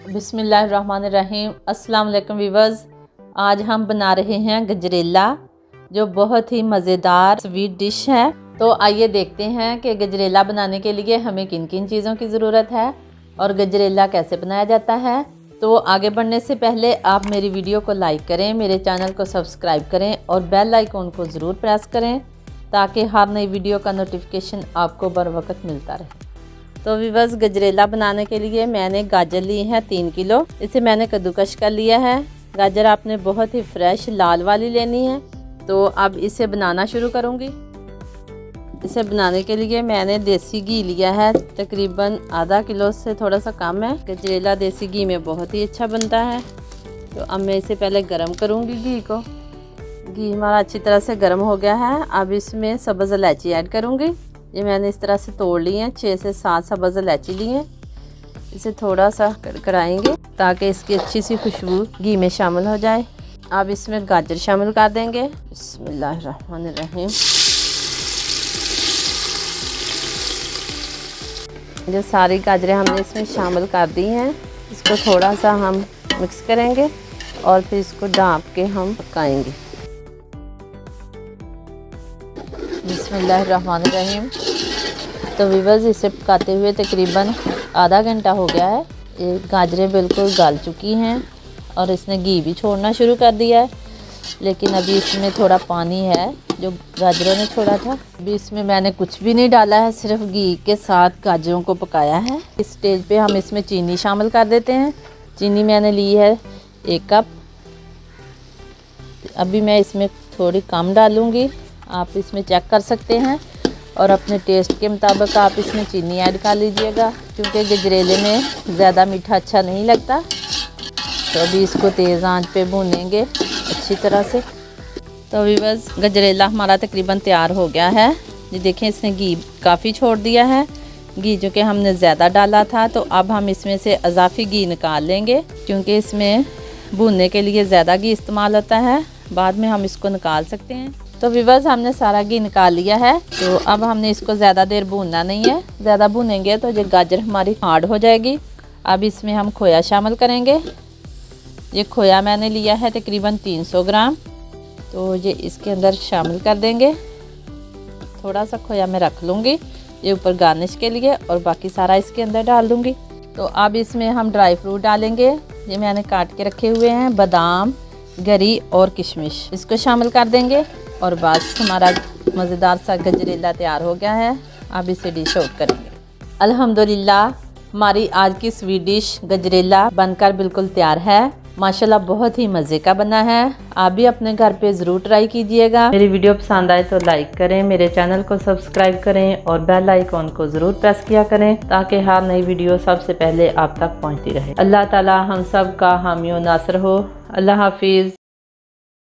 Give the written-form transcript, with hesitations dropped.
बिस्मिल्लाहिर्रहमानिर्रहीम। अस्सलाम वालेकुम वीवर्स। आज हम बना रहे हैं गजरेला, जो बहुत ही मज़ेदार स्वीट डिश है। तो आइए देखते हैं कि गजरेला बनाने के लिए हमें किन किन चीज़ों की ज़रूरत है और गजरेला कैसे बनाया जाता है। तो आगे बढ़ने से पहले आप मेरी वीडियो को लाइक करें, मेरे चैनल को सब्सक्राइब करें और बेल आइकॉन को ज़रूर प्रेस करें ताकि हर नई वीडियो का नोटिफिकेशन आपको बर वक्त मिलता रहे। तो वीवर्स, गजरेला बनाने के लिए मैंने गाजर ली है 3 किलो। इसे मैंने कद्दूकश कर लिया है। गाजर आपने बहुत ही फ्रेश लाल वाली लेनी है। तो अब इसे बनाना शुरू करूँगी। इसे बनाने के लिए मैंने देसी घी लिया है, तकरीबन आधा किलो से थोड़ा सा कम है। गजरेला देसी घी में बहुत ही अच्छा बनता है। तो अब मैं इसे पहले गर्म करूँगी घी को। घी हमारा अच्छी तरह से गर्म हो गया है। अब इसमें सब्ज़ इलायची ऐड करूँगी। ये मैंने इस तरह से तोड़ ली हैं, 6 से 7 सब्ज़ इलायची ली हैं। इसे थोड़ा सा कड़कड़ाएंगे ताकि इसकी अच्छी सी खुशबू घी में शामिल हो जाए। अब इसमें गाजर शामिल कर देंगे। बिस्मिल्लाहिर्रहमानिर्रहीम। जो सारी गाजरें हमने इसमें शामिल कर दी हैं, इसको थोड़ा सा हम मिक्स करेंगे और फिर इसको ढाँप के हम पकाएंगे। बिस्मिल्लाहिर्रहमानिर्रहीम। तो वीवर्स, इसे पकाते हुए तकरीबन आधा घंटा हो गया है। ये गाजरें बिल्कुल गल चुकी हैं और इसने घी भी छोड़ना शुरू कर दिया है, लेकिन अभी इसमें थोड़ा पानी है जो गाजरों ने छोड़ा था। अभी इसमें मैंने कुछ भी नहीं डाला है, सिर्फ घी के साथ गाजरों को पकाया है। इस स्टेज पे हम इसमें चीनी शामिल कर देते हैं। चीनी मैंने ली है 1 कप। अभी मैं इसमें थोड़ी कम डालूँगी, आप इसमें चेक कर सकते हैं और अपने टेस्ट के मुताबिक आप इसमें चीनी ऐड कर लीजिएगा, क्योंकि गजरेले में ज़्यादा मीठा अच्छा नहीं लगता। तो अभी इसको तेज़ आंच पे भूनेंगे अच्छी तरह से। तो वीवर्स, गजरेला हमारा तकरीबन तैयार हो गया है। ये देखें, इसने घी काफ़ी छोड़ दिया है, घी जो कि हमने ज़्यादा डाला था। तो अब हम इसमें से इजाफी घी निकाल लेंगे, क्योंकि इसमें भूनने के लिए ज़्यादा घी इस्तेमाल होता है। बाद में हम इसको निकाल सकते हैं। तो वीवर्स, हमने सारा घी निकाल लिया है। तो अब हमने इसको ज़्यादा देर भूनना नहीं है, ज़्यादा भूनेंगे तो ये गाजर हमारी हार्ड हो जाएगी। अब इसमें हम खोया शामिल करेंगे। ये खोया मैंने लिया है तकरीबन 300 ग्राम। तो ये इसके अंदर शामिल कर देंगे। थोड़ा सा खोया मैं रख लूँगी ये ऊपर गार्निश के लिए, और बाकी सारा इसके अंदर डाल दूँगी। तो अब इसमें हम ड्राई फ्रूट डालेंगे। ये मैंने काट के रखे हुए हैं, बादाम, गरी और किशमिश, इसको शामिल कर देंगे। और बस हमारा मज़ेदार सा गजरेला तैयार हो गया है। अब इसे डिश आउट करेंगे। अल्हम्दुलिल्लाह, हमारी आज की स्वीट डिश गजरेला बनकर बिल्कुल तैयार है। माशाल्लाह बहुत ही मज़े का बना है। आप भी अपने घर पे ज़रूर ट्राई कीजिएगा। मेरी वीडियो पसंद आए तो लाइक करें, मेरे चैनल को सब्सक्राइब करें और बेल आइकॉन को ज़रूर प्रेस किया करें ताकि हर नई वीडियो सबसे पहले आप तक पहुँचती रहे। अल्लाह ताला हम सब का हामी और नासर हो। अल्लाह हाफिज़।